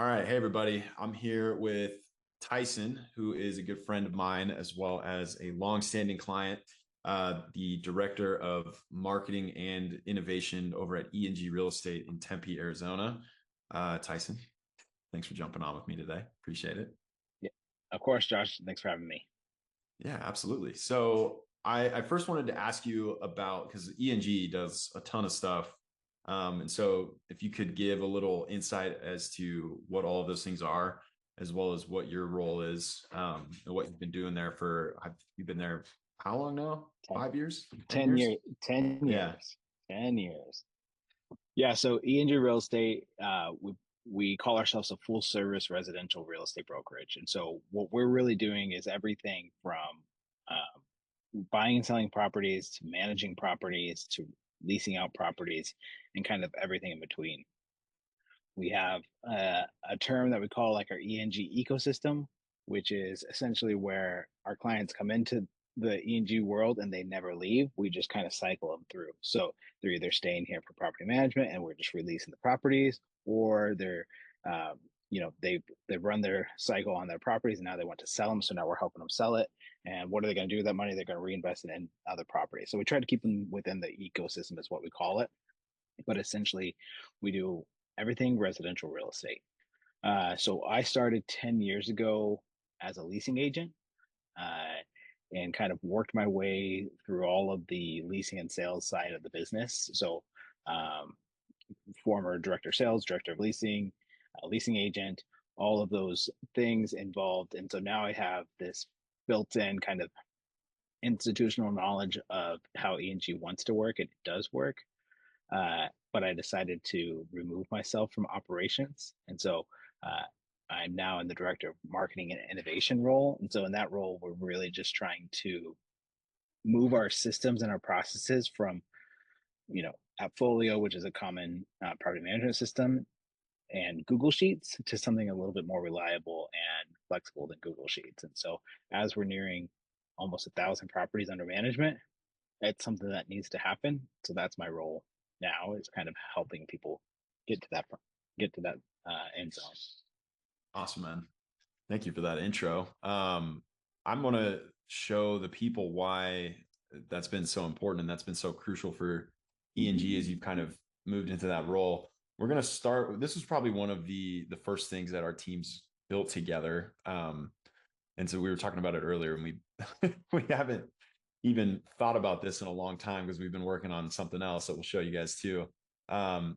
All right. Hey, everybody. I'm here with Tyson, who is a good friend of mine, as well as a longstanding client, the director of marketing and innovation over at E&G Real Estate in Tempe, Arizona. Tyson, thanks for jumping on with me today. Appreciate it. Yeah, of course, Josh. Thanks for having me. Yeah, absolutely. So I first wanted to ask you about because E&G does a ton of stuff. And so if you could give a little insight as to what all of those things are, as well as what your role is, and what you've been doing there you've been there how long now? 10, 5 years? 10 10 years? years, 10 Yeah. years, 10 years. Yeah. So E&G Real Estate, we call ourselves a full service residential real estate brokerage. And so what we're really doing is everything from buying and selling properties to managing properties to leasing out properties and kind of everything in between. We have a term that we call like our ENG ecosystem, which is essentially where our clients come into the ENG world and they never leave. We just kind of cycle them through. So they're either staying here for property management and we're just releasing the properties, or they're um, they run their cycle on their properties and now they want to sell them. So now we're helping them sell it. And what are they going to do with that money? They're going to reinvest it in other properties. So we try to keep them within the ecosystem, is what we call it. But essentially, we do everything residential real estate. So I started 10 years ago as a leasing agent, uh, and kind of worked my way through all of the leasing and sales side of the business. So, um, former director of sales, director of leasing, leasing agent, all of those things involved. And so now I have this built in kind of institutional knowledge of how E&G wants to work. It does work. But I decided to remove myself from operations. And so uh, I'm now in the director of marketing and innovation role. And so in that role, we're really just trying to move our systems and our processes from, Appfolio, which is a common property management system, and Google Sheets to something a little bit more reliable and flexible than Google Sheets. And so as we're nearing almost 1,000 properties under management, it's something that needs to happen. So that's my role now, is kind of helping people get to that get to that end zone. Awesome, man. Thank you for that intro. I'm going to show the people why that's been so important and that's been so crucial for E&G as you've kind of moved into that role. We're going to start. This was probably one of the first things that our teams built together. And so we were talking about it earlier, and we we haven't even thought about this in a long time because we've been working on something else that we'll show you guys too. Um,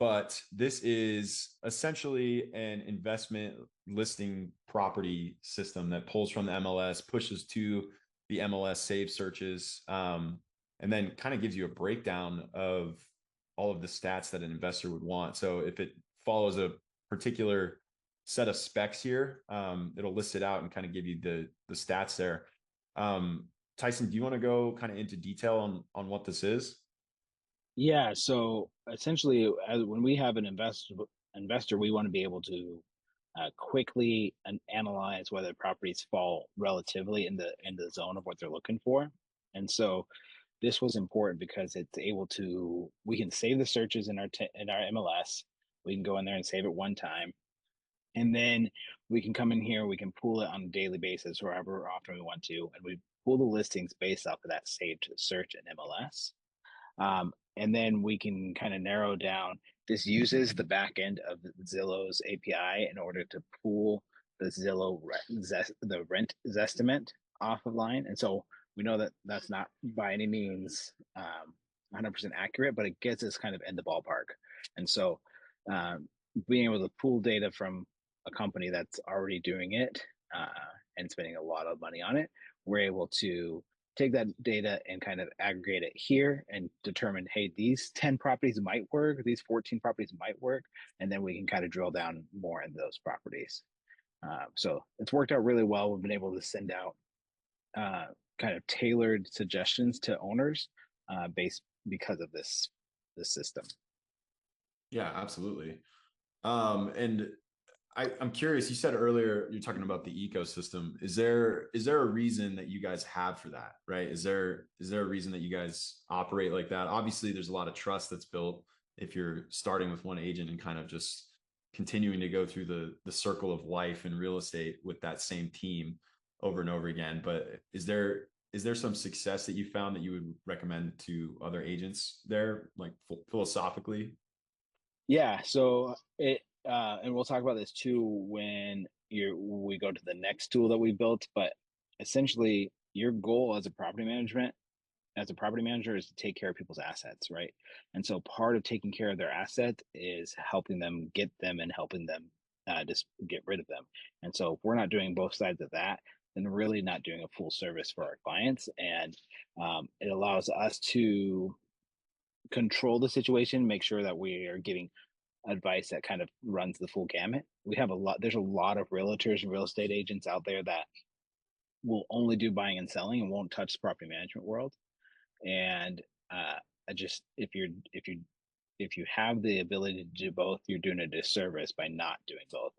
but this is essentially an investment listing property system that pulls from the MLS, pushes to the MLS save searches, and then kind of gives you a breakdown of all of the stats that an investor would want. So if it follows a particular set of specs here, it'll list it out and kind of give you the stats there. Tyson, do you want to go kind of into detail on what this is? Yeah. So essentially, when we have an investor, we want to be able to quickly analyze whether properties fall relatively in the zone of what they're looking for. And so this was important because it's able to we can save the searches in in our MLS. We can go in there and save it one time, and then we can come in here. We can pull it on a daily basis, or however often we want to, and we pull the listings based off of that saved search in MLS. And then we can kind of narrow down. This uses the back end of Zillow's API in order to pull the the rent Zestimate off of line. And so we know that that's not by any means 100% accurate, but it gets us kind of in the ballpark. And so um, being able to pull data from a company that's already doing it uh, and spending a lot of money on it, we're able to take that data and kind of aggregate it here and determine, hey, these 10 properties might work, these 14 properties might work, and then we can kind of drill down more into those properties. So it's worked out really well. We've been able to send out uh, kind of tailored suggestions to owners based because of this system. Yeah, absolutely. And I'm curious, you said earlier you're talking about the ecosystem. Is there a reason that you guys have for that, right? Is there a reason that you guys operate like that? Obviously, there's a lot of trust that's built if you're starting with one agent and kind of just continuing to go through the circle of life in real estate with that same team over and over again. But is there some success that you found that you would recommend to other agents there, like philosophically? Yeah, so and we'll talk about this too when we go to the next tool that we built, but essentially your goal as a property manager is to take care of people's assets, right? And so part of taking care of their asset is helping them get them and helping them just get rid of them. And so if we're not doing both sides of that, then we're really not doing a full service for our clients. And it allows us to control the situation, make sure that we are giving advice that kind of runs the full gamut. There's a lot of realtors and real estate agents out there that will only do buying and selling and won't touch the property management world. And I just if you have the ability to do both, you're doing a disservice by not doing both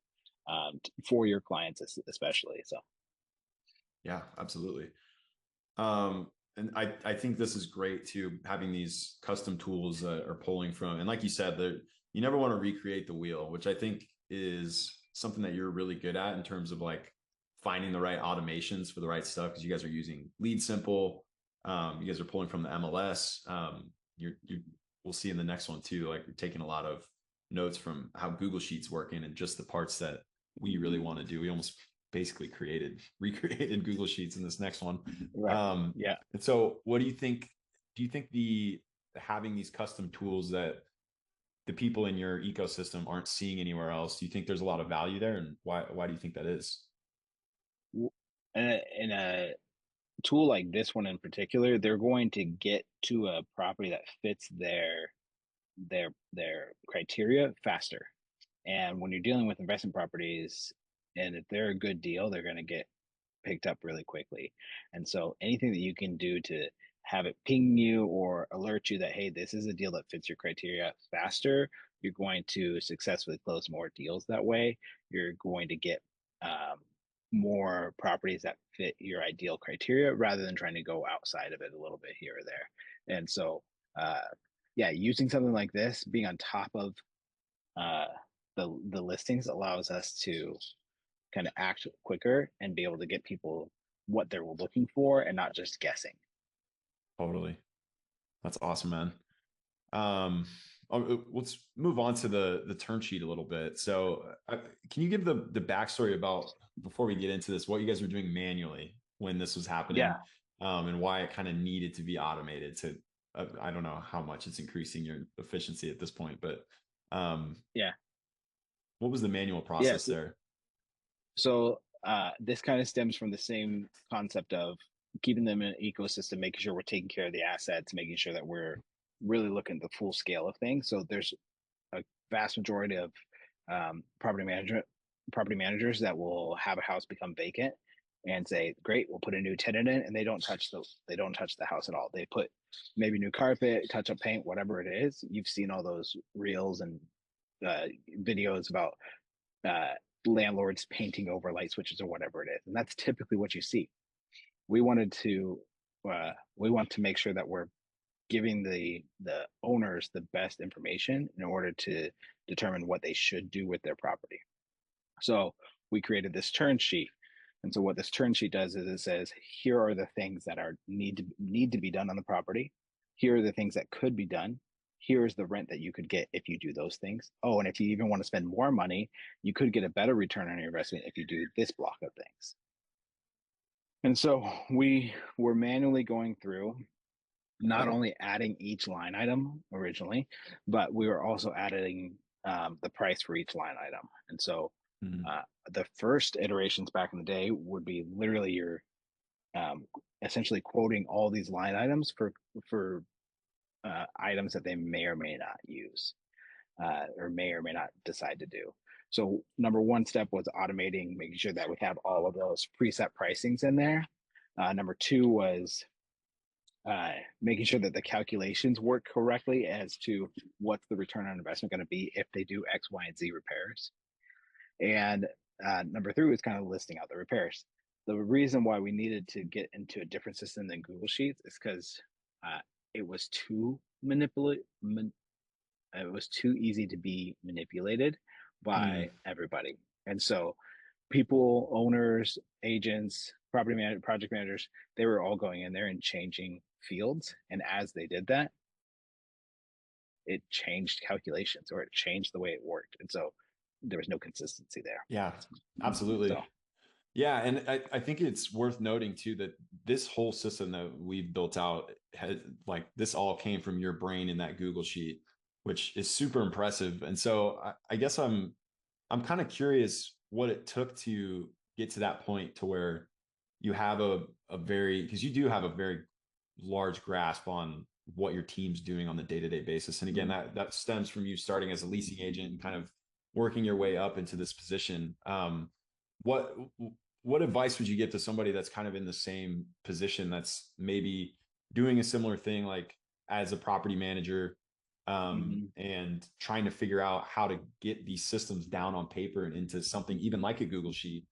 for your clients, especially. So Yeah, absolutely. And I think this is great too, having these custom tools that are pulling from, and like you said, that you never want to recreate the wheel, which I think is something that you're really good at in terms of like finding the right automations for the right stuff. Because you guys are using Lead Simple, you guys are pulling from the MLS. You we'll see in the next one too. Like you're taking a lot of notes from how Google Sheets working and just the parts that we really want to do. We almost basically recreated Google Sheets in this next one. right, yeah. And so what do you think? Do you think the having these custom tools that the people in your ecosystem aren't seeing anywhere else, do you think there's a lot of value there? And why do you think that is? In a tool like this one in particular, they're going to get to a property that fits their criteria faster. And when you're dealing with investment properties, and if they're a good deal, they're going to get picked up really quickly. And so anything that you can do to have it ping you or alert you that, hey, this is a deal that fits your criteria faster, you're going to successfully close more deals that way. You're going to get more properties that fit your ideal criteria rather than trying to go outside of it a little bit here or there. And so, uh, yeah, using something like this, being on top of uh, the listings allows us to kind of act quicker and be able to get people what they're looking for and not just guessing. Totally. That's awesome, man. Let's move on to the term sheet a little bit. So, can you give the backstory about before we get into this, what you guys were doing manually when this was happening, Yeah, and why it kind of needed to be automated to, I don't know how much it's increasing your efficiency at this point, but yeah, what was the manual process yes. there? So this kind of stems from the same concept of keeping them in an ecosystem, making sure we're taking care of the assets, making sure that we're really looking at the full scale of things. So there's a vast majority of property managers that will have a house become vacant and say, "Great, we'll put a new tenant in," and they don't touch the house at all. They put maybe new carpet, touch up paint, whatever it is. You've seen all those reels and uh, videos about uh, landlords painting over light switches or whatever it is, and that's typically what you see. We wanted to we want to make sure that we're giving the owners the best information in order to determine what they should do with their property. So we created this turn sheet. And so what this turn sheet does is it says, here are the things that are need to be done on the property. Here are the things that could be done. Here is the rent that you could get if you do those things. Oh, and if you even want to spend more money, you could get a better return on your investment if you do this block of things. And so we were manually going through not only adding each line item originally, but we were also adding the price for each line item. And so Mhm. the first iterations back in the day would be literally your um, essentially quoting all these line items for items that they may or may not use or may or may not decide to do. So number one step was automating, making sure that we have all of those preset pricings in there. Number two was making sure that the calculations work correctly as to what's the return on investment going to be if they do X, Y, and Z repairs. And number three was kind of listing out the repairs. The reason why we needed to get into a different system than Google Sheets is because uh, it was too manipulate. It was too easy to be manipulated by everybody. And so people, owners, agents, project managers, they were all going in there and changing fields. And as they did that, it changed calculations or it changed the way it worked. And so there was no consistency there. Yeah, absolutely. So Yeah, and I think it's worth noting too that this whole system that we've built out has, like, this all came from your brain in that Google sheet, which is super impressive. And so I guess I'm kind of curious what it took to get to that point to where you have a very, because you do have a very large grasp on what your team's doing on the day-to-day basis. And again, that stems from you starting as a leasing agent and kind of working your way up into this position. What what advice would you give to somebody that's kind of in the same position, that's maybe doing a similar thing, like as a property manager, and trying to figure out how to get these systems down on paper and into something even like a Google sheet,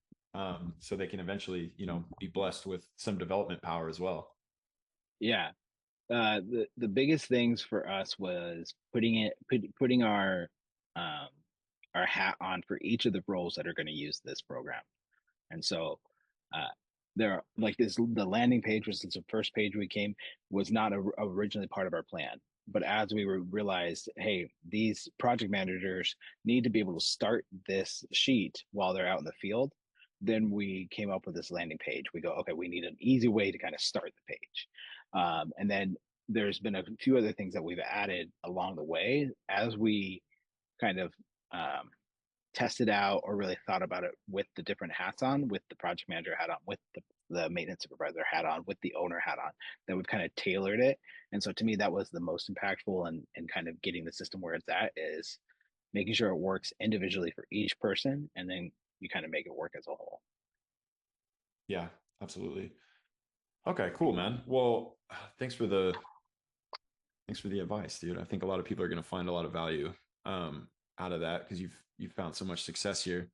so they can eventually, be blessed with some development power as well? yeah, the biggest things for us was putting um, our hat on for each of the roles that are going to use this program. And so uh, there are like this the landing page was the first page we came was not originally part of our plan. But as we realized, hey, these project managers need to be able to start this sheet while they're out in the field, then we came up with this landing page. We go, okay, we need an easy way to kind of start the page. And then there's been a few other things that we've added along the way as we kind of um, tested out or really thought about it with the different hats on, with the project manager hat on, with the maintenance supervisor hat on, with the owner hat on, that we've kind of tailored it. And so to me, that was the most impactful and kind of getting the system where it's at is making sure it works individually for each person. And then you kind of make it work as a whole. Yeah, absolutely. Okay, cool, man. Well, thanks for the advice, dude. I think a lot of people are going to find a lot of value out of that, because you've found so much success here.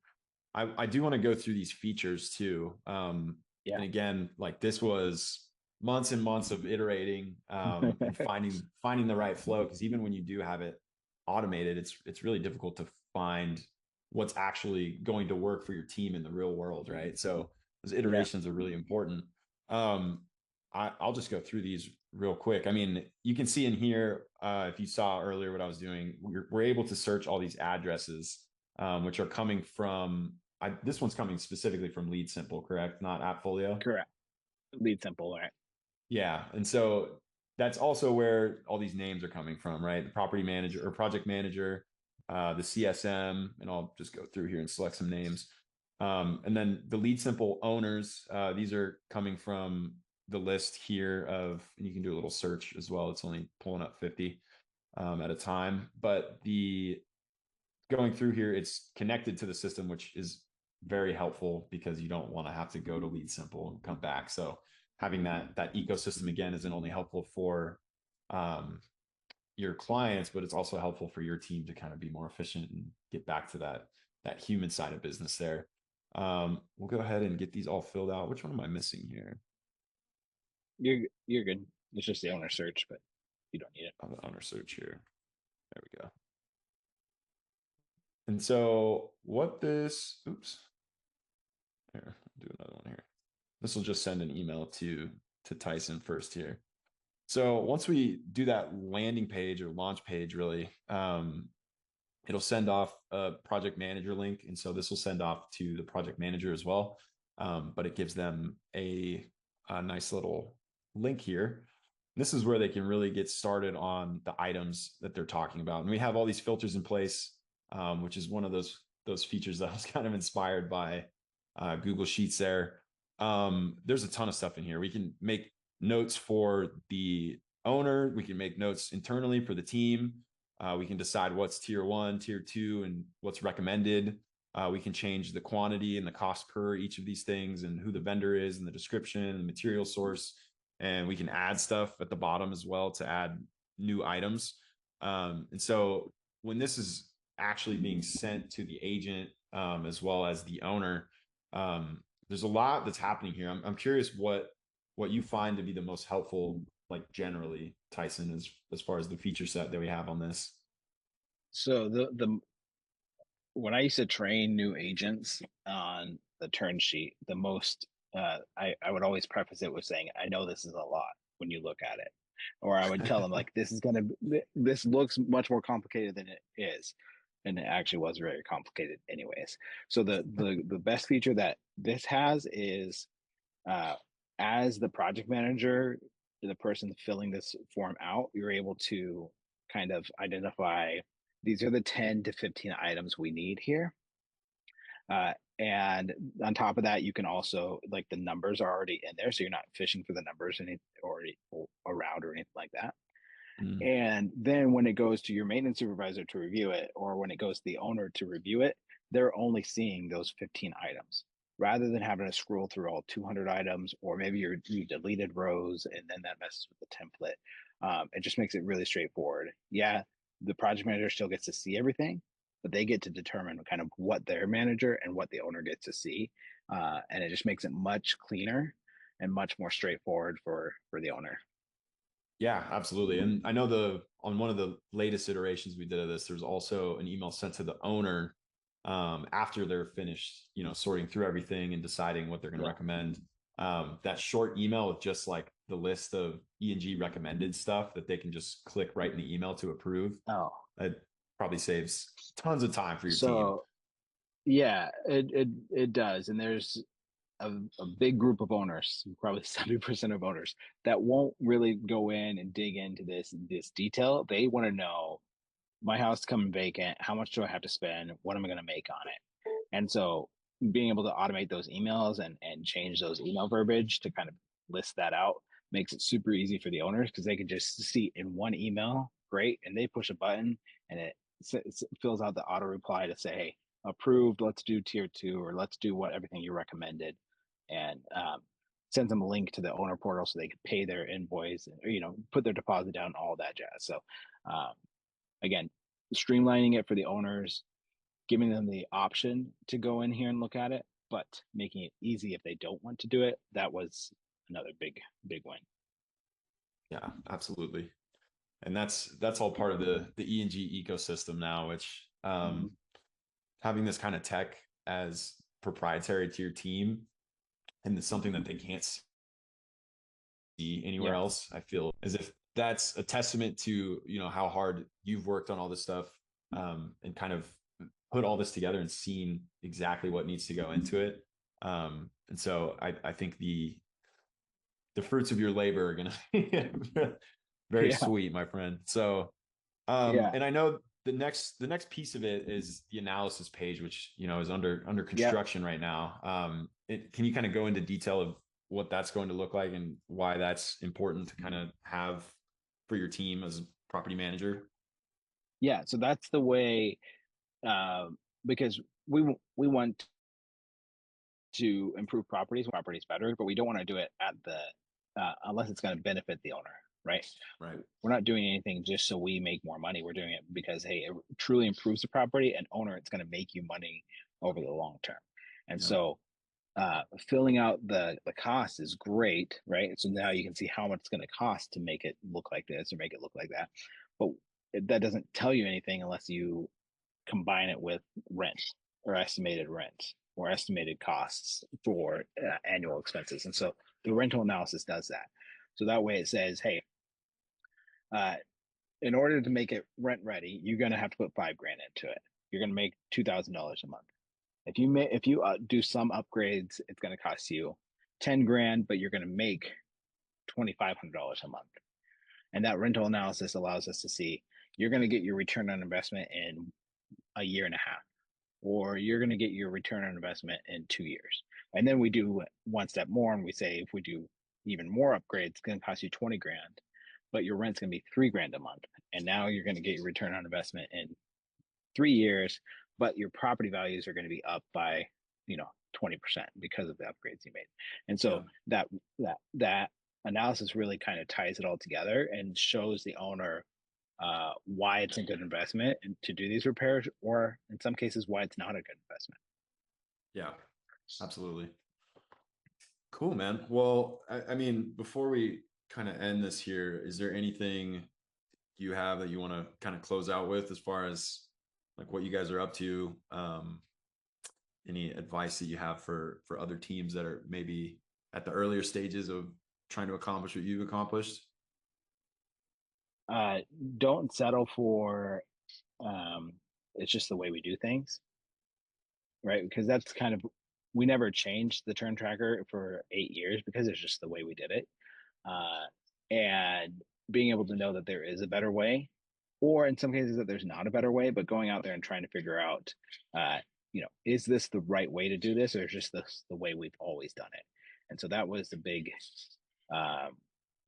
I do want to go through these features too. Yeah. And again, like, this was months and months of iterating, and finding the right flow, because even when you do have it automated, it's really difficult to find what's actually going to work for your team in the real world, right? So those Yeah. iterations are really important. Um, I'll just go through these real quick. I mean, you can see in here, if you saw earlier what I was doing, we're able to search all these addresses, which are coming from, this one's coming specifically from Lead Simple, correct? Not AppFolio? Correct. Lead simple, right? Yeah. And so that's also where all these names are coming from, right? The property manager or project manager, the CSM, and I'll just go through here and select some names. And then the Lead Simple owners, these are coming from the list here of, and you can do a little search as well. It's only pulling up 50 at a time, but the going through here, it's connected to the system, which is very helpful because you don't want to have to go to Lead Simple and come back. So having that ecosystem again isn't only helpful for your clients, but it's also helpful for your team to kind of be more efficient and get back to that human side of business there. We'll go ahead and get these all filled out. Which one am I missing here? You're good. It's just the owner search, but you don't need it. On the owner search here. There we go. And so what this, oops, here, I'll do another one here. This will just send an email to Tyson first here. So once we do that landing page or launch page, really, it'll send off a project manager link. And so this will send off to the project manager as well. But it gives them a nice little link here. This is where they can really get started on the items that they're talking about. And we have all these filters in place, which is one of those features that I was kind of inspired by Google Sheets there. There's a ton of stuff in here. We can make notes for the owner. We can make notes internally for the team. We can decide what's tier 1, tier 2, and what's recommended. We can change the quantity and the cost per each of these things, and who the vendor is, and the description and the material source. And we can add stuff at the bottom as well to add new items. And so when this is actually being sent to the agent, as well as the owner, there's a lot that's happening here. I'm curious what you find to be the most helpful, like generally, Tyson, as far as the feature set that we have on this. So when I used to train new agents on the turn sheet, the most I would always preface it with saying, I know this is a lot when you look at it. Or I would tell them like this looks much more complicated than it is. And it actually was very complicated anyways. So the best feature that this has is uh as the project manager, the person filling this form out, you're able to kind of identify these are the 10 to 15 items we need here. And on top of that, you can also like the numbers are already in there, so you're not fishing for the numbers any already around or anything like that. Mm. And then when it goes to your maintenance supervisor to review it, or when it goes to the owner to review it, they're only seeing those 15 items rather than having to scroll through all 200 items, or maybe you deleted rows and then that messes with the template. It just makes it really straightforward. Yeah, the project manager still gets to see everything, but they get to determine kind of what their manager and what the owner gets to see. And it just makes it much cleaner and much more straightforward for the owner. Yeah, absolutely. And I know on one of the latest iterations we did of this, there's also an email sent to the owner after they're finished, sorting through everything and deciding what they're going to Yeah. recommend. That short email with just like the list of E&G recommended stuff that they can just click right in the email to approve. Oh, It probably saves tons of time for your team. so yeah, it does. And there's a big group of owners, probably 70% of owners, that won't really go in and dig into this detail. They want to know my house coming vacant, how much do I have to spend? What am I going to make on it? And so being able to automate those emails and change those email verbiage to kind of list that out makes it super easy for the owners because they can just see in one email, great, and they push a button and it fills out the auto reply to say, hey, approved, let's do tier two, or let's do what everything you recommended, and sends them a link to the owner portal so they can pay their invoice or put their deposit down, all that jazz. So um, again, streamlining it for the owners, giving them the option to go in here and look at it, but making it easy if they don't want to do it. That was another big win. Yeah, absolutely. And that's all part of the E&G ecosystem now, which Mhm. having this kind of tech as proprietary to your team and it's something that they can't see anywhere Yeah, else, I feel as if that's a testament to how hard you've worked on all this stuff, and kind of put all this together and seen exactly what needs to go into it. And so I think the fruits of your labor are gonna be very yeah, sweet, my friend. So yeah, and I know the next piece of it is the analysis page, which is under yeah. construction right now. Can you kind of go into detail of what that's going to look like and why that's important to kind of have for your team as a property manager? Yeah, so that's the way, because we want to improve properties better, but we don't want to do it at the unless it's going to benefit the owner, right? Right. We're not doing anything just so we make more money. We're doing it because hey, it truly improves the property and owner. It's going to make you money over the long term. And Yeah. so filling out the cost is great, right? So now you can see how much it's going to cost to make it look like this or make it look like that. But that doesn't tell you anything unless you combine it with rent or estimated rent or estimated costs for annual expenses. And so the rental analysis does that. So that way it says, hey, uh, in order to make it rent ready, you're going to have to put 5 grand into it. You're going to make $2,000 a month. If you do some upgrades, it's going to cost you 10 grand, but you're going to make $2,500 a month. And that rental analysis allows us to see you're going to get your return on investment in a year and a half, or you're going to get your return on investment in 2 years. And then we do one step more and we say if we do even more upgrades, it's going to cost you 20 grand, but your rent's going to be 3 grand a month. And now you're going to get your return on investment in 3 years, but your property values are going to be up by, 20% because of the upgrades you made. And Yeah. so that analysis really kind of ties it all together and shows the owner why it's a good investment and to do these repairs, or in some cases, why it's not a good investment. Yeah. Absolutely. Cool, man. Well, I mean, before we kind of end this here, is there anything you have that you want to kind of close out with as far as like what you guys are up to. Any advice that you have for other teams that are maybe at the earlier stages of trying to accomplish what you've accomplished? Uh, don't settle for um, it's just the way we do things, right? Because that's kind of we never changed the turn tracker for 8 years because it's just the way we did it. Uh, and being able to know that there is a better way, or in some cases that there's not a better way, but going out there and trying to figure out, uh, is this the right way to do this, or is just this the way we've always done it? And so that was the um,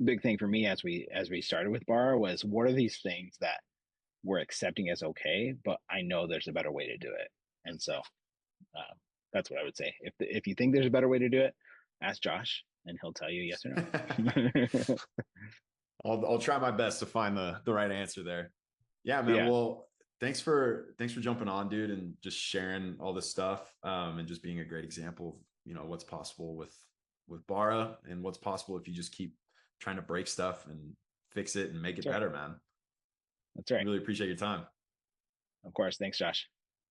big thing for me as we started with Bar was what are these things that we're accepting as okay, but I know there's a better way to do it. And so um, that's what I would say. If you think there's a better way to do it, ask Josh, and he'll tell you yes or no. I'll try my best to find the right answer there. Yeah, man. Yeah, Well, thanks for jumping on, dude, and just sharing all this stuff, and just being a great example of what's possible with Bara and what's possible if you just keep trying to break stuff and fix it and make it that's right. better, man. That's right. Really appreciate your time. Of course. Thanks, Josh.